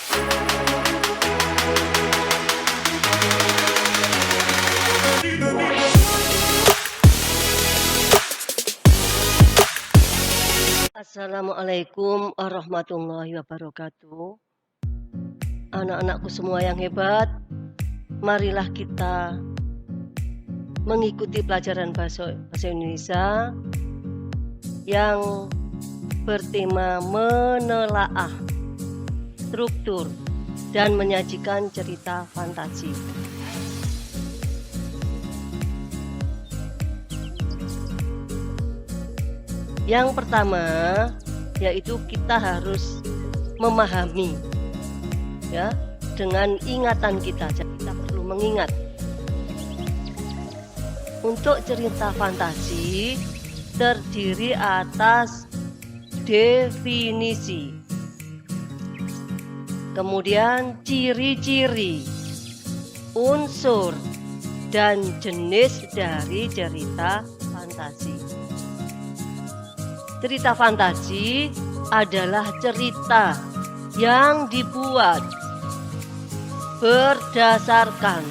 Assalamualaikum warahmatullahi wabarakatuh. Anak-anakku semua yang hebat, marilah kita mengikuti pelajaran bahasa Indonesia yang bertema menelaah struktur dan menyajikan cerita fantasi. Yang pertama yaitu kita harus memahami ya dengan ingatan kita. Jadi kita perlu mengingat. Untuk cerita fantasi terdiri atas definisi, kemudian ciri-ciri, unsur, dan jenis dari cerita fantasi. Cerita fantasi adalah cerita yang dibuat berdasarkan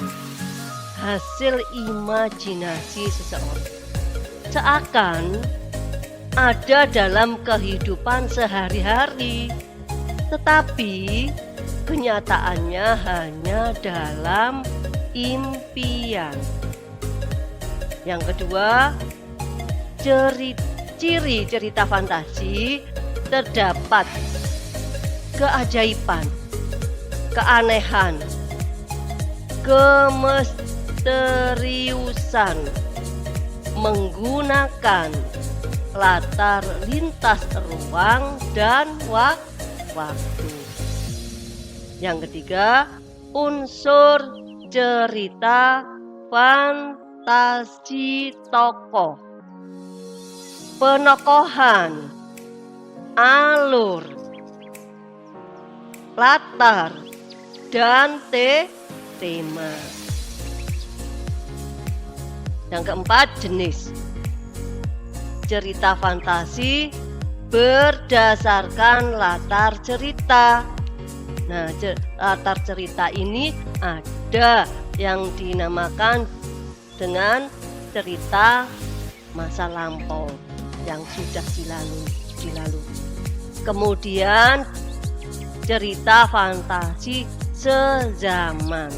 hasil imajinasi seseorang, seakan ada dalam kehidupan sehari-hari, tetapi kenyataannya hanya dalam impian. Yang kedua, ciri cerita fantasi terdapat keajaiban, keanehan, kemisteriusan, menggunakan latar lintas ruang dan waktu. Yang ketiga, unsur cerita fantasi tokoh, penokohan, alur, latar, dan tema. Yang keempat, jenis cerita fantasi berdasarkan latar cerita. Nah, latar cerita ini ada yang dinamakan dengan cerita masa lampau yang sudah dilalui. Kemudian cerita fantasi sezaman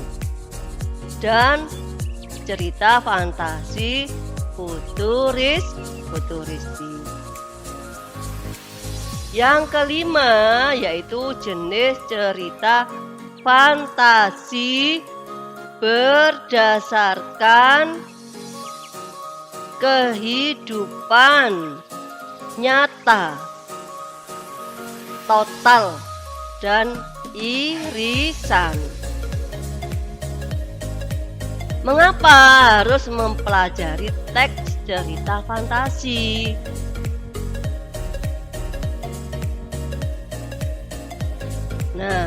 dan cerita fantasi futuristik. Yang kelima yaitu jenis cerita fantasi berdasarkan kehidupan nyata, total, dan irisan. Mengapa harus mempelajari teks cerita fantasi? Nah,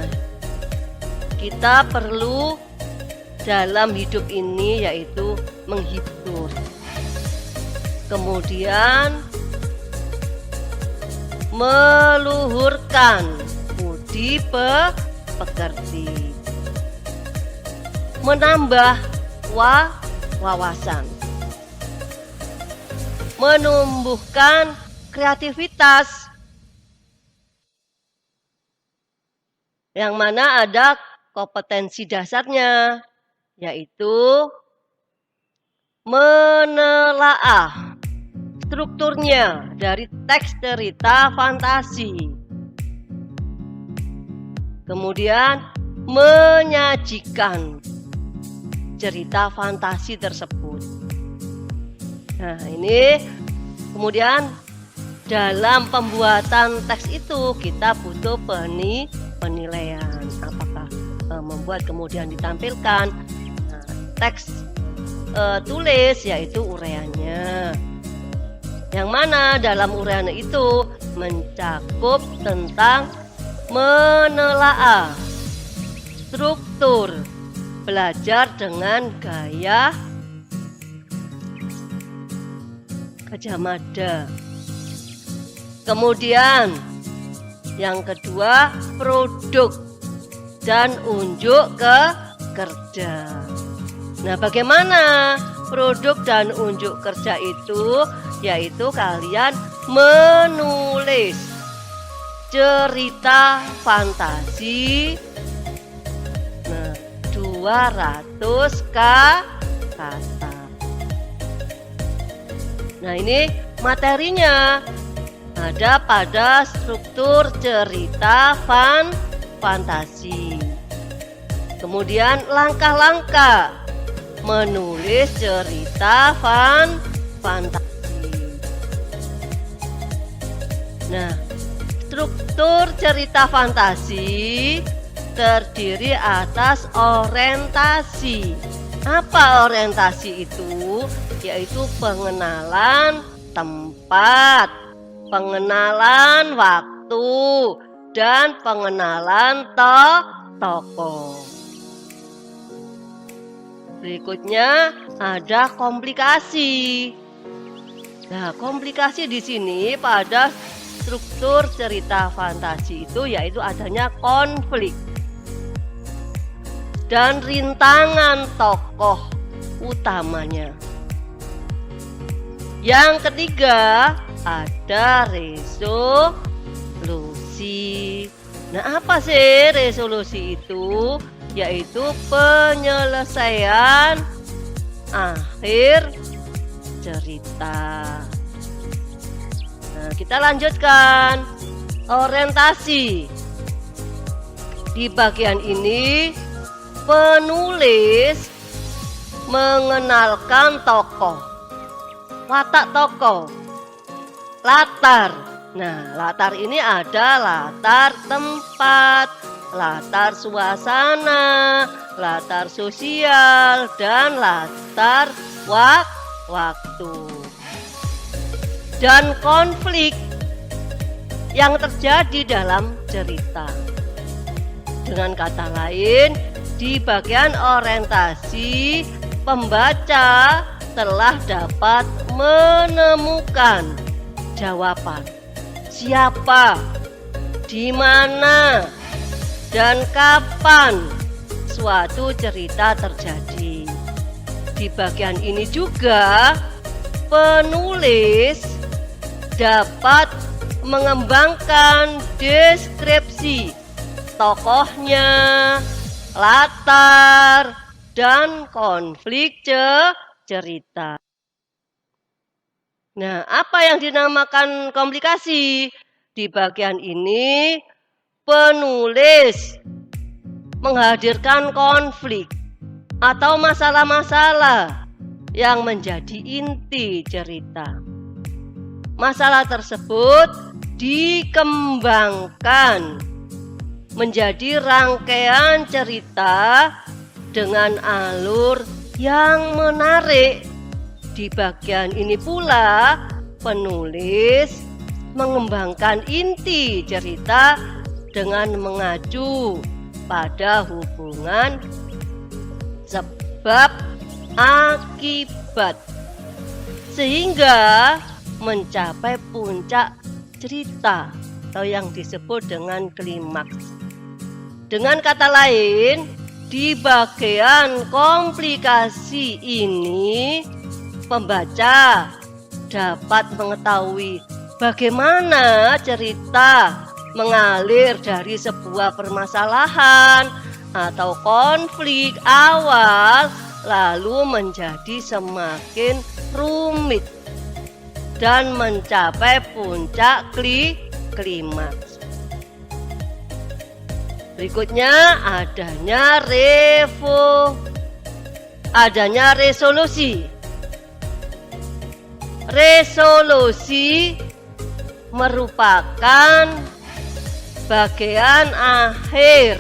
kita perlu dalam hidup ini yaitu menghibur, kemudian meluhurkan budi pekerti, menambah wawasan, menumbuhkan kreativitas, yang mana ada kompetensi dasarnya, yaitu menelaah strukturnya dari teks cerita fantasi, kemudian menyajikan cerita fantasi tersebut. Nah, ini kemudian dalam pembuatan teks itu kita butuh penilaian apakah membuat kemudian ditampilkan teks tulis yaitu uraiannya, yang mana dalam uraian itu mencakup tentang menelaah struktur belajar dengan gaya Gajah Mada. Kemudian yang kedua, produk dan unjuk kerja. Nah, bagaimana produk dan unjuk kerja itu? Yaitu kalian menulis cerita fantasi 200 kata. Nah, ini materinya ada pada struktur cerita fantasi. Kemudian langkah-langkah menulis cerita fantasi. Nah, struktur cerita fantasi terdiri atas orientasi. Apa orientasi itu? Yaitu pengenalan tempat, pengenalan waktu, dan pengenalan tokoh. Berikutnya ada komplikasi. Nah, komplikasi di sini pada struktur cerita fantasi itu yaitu adanya konflik dan rintangan tokoh utamanya. Yang ketiga ada resolusi. Nah, apa sih resolusi itu? Yaitu penyelesaian akhir cerita. Nah, kita lanjutkan orientasi. Di bagian ini penulis mengenalkan tokoh, watak tokoh, latar. Nah, latar ini ada latar tempat, latar suasana, latar sosial, dan latar waktu. Dan konflik yang terjadi dalam cerita. Dengan kata lain, di bagian orientasi, pembaca telah dapat menemukan jawaban siapa, di mana, dan kapan suatu cerita terjadi. Di bagian ini juga penulis dapat mengembangkan deskripsi tokohnya, latar, dan konflik cerita. Nah, apa yang dinamakan komplikasi? Di bagian ini penulis menghadirkan konflik atau masalah-masalah yang menjadi inti cerita. Masalah tersebut dikembangkan menjadi rangkaian cerita dengan alur yang menarik. Di bagian ini pula penulis mengembangkan inti cerita dengan mengacu pada hubungan sebab akibat sehingga mencapai puncak cerita atau yang disebut dengan klimaks. Dengan kata lain, di bagian komplikasi ini pembaca dapat mengetahui bagaimana cerita mengalir dari sebuah permasalahan atau konflik awal lalu menjadi semakin rumit dan mencapai puncak klimaks. Berikutnya adanya resolusi. Resolusi merupakan bagian akhir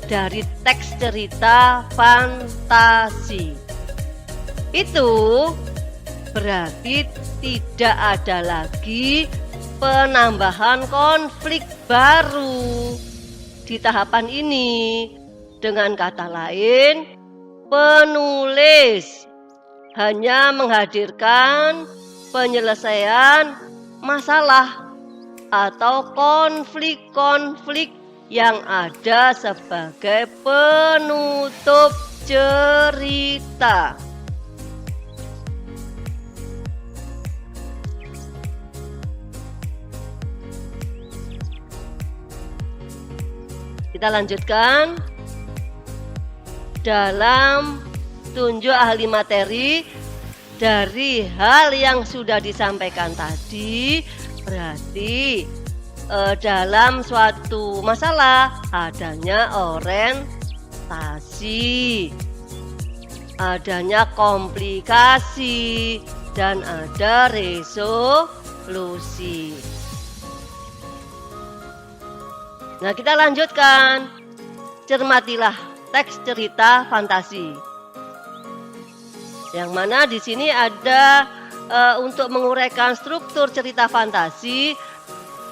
dari teks cerita fantasi. Itu berarti tidak ada lagi penambahan konflik baru di tahapan ini. Dengan kata lain, penulis hanya menghadirkan penyelesaian masalah atau konflik-konflik yang ada sebagai penutup cerita. Kita lanjutkan. Dalam tunjuk ahli materi dari hal yang sudah disampaikan tadi, berarti dalam suatu masalah adanya orientasi, adanya komplikasi, dan ada resolusi. Nah, kita lanjutkan. Cermatilah teks cerita fantasi. Yang mana di sini ada untuk menguraikan struktur cerita fantasi,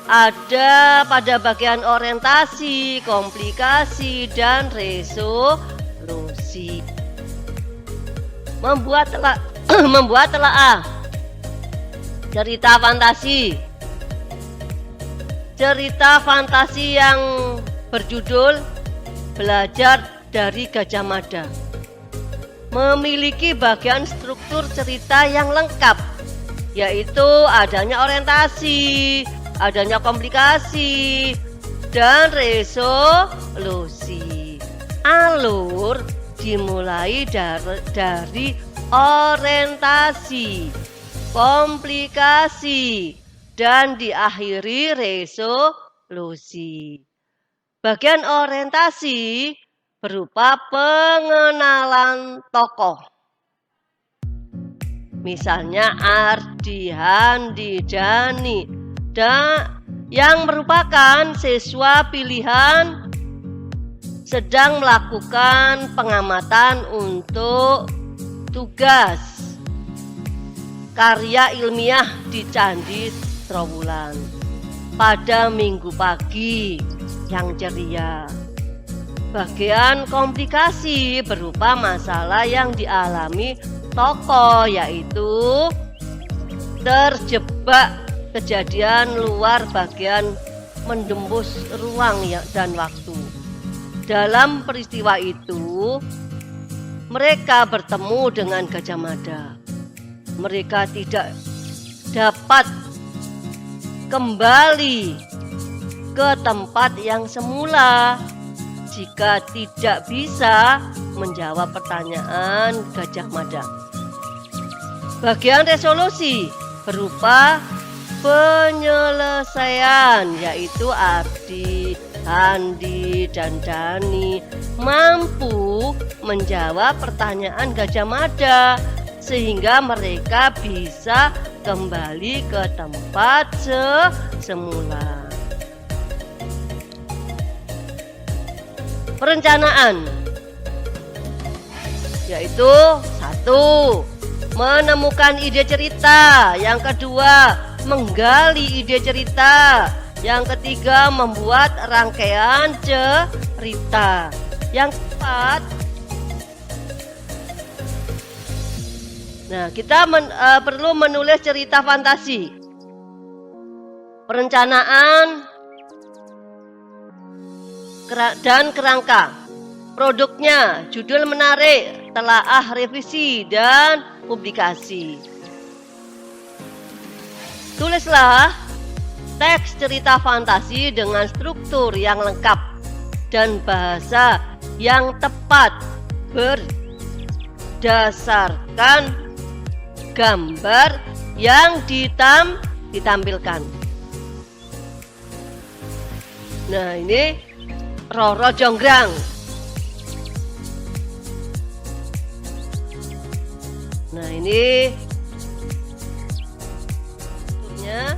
ada pada bagian orientasi, komplikasi, dan resolusi. Membuat telaah cerita fantasi. Cerita fantasi yang berjudul Belajar dari Gajah Mada memiliki bagian struktur cerita yang lengkap, yaitu adanya orientasi, adanya komplikasi, dan resolusi. Alur dimulai dari orientasi, komplikasi, dan diakhiri resolusi. Bagian orientasi berupa pengenalan tokoh. Misalnya Ardi, Handi, Dani, dan yang merupakan siswa pilihan sedang melakukan pengamatan untuk tugas karya ilmiah di Candi Trowulan pada Minggu pagi yang ceria. Bagian komplikasi berupa masalah yang dialami tokoh, yaitu terjebak kejadian luar bagian menembus ruang dan waktu. Dalam peristiwa itu, mereka bertemu dengan Gajah Mada. Mereka tidak dapat kembali ke tempat yang semula jika tidak bisa menjawab pertanyaan Gajah Mada. Bagian resolusi berupa penyelesaian, yaitu Ardi, Handi, dan Dani mampu menjawab pertanyaan Gajah Mada sehingga mereka bisa kembali ke tempat semula. Perencanaan, yaitu 1. Menemukan ide cerita. Yang kedua, menggali ide cerita. Yang ketiga, membuat rangkaian cerita. Yang keempat, kita perlu menulis cerita fantasi. Perencanaan dan kerangka. Produknya, judul menarik, telaah, revisi, dan publikasi. Tulislah teks cerita fantasi dengan struktur yang lengkap dan bahasa yang tepat berdasarkan gambar yang ditampilkan. Nah, ini Roro Jonggrang. Nah, ini strukturnya.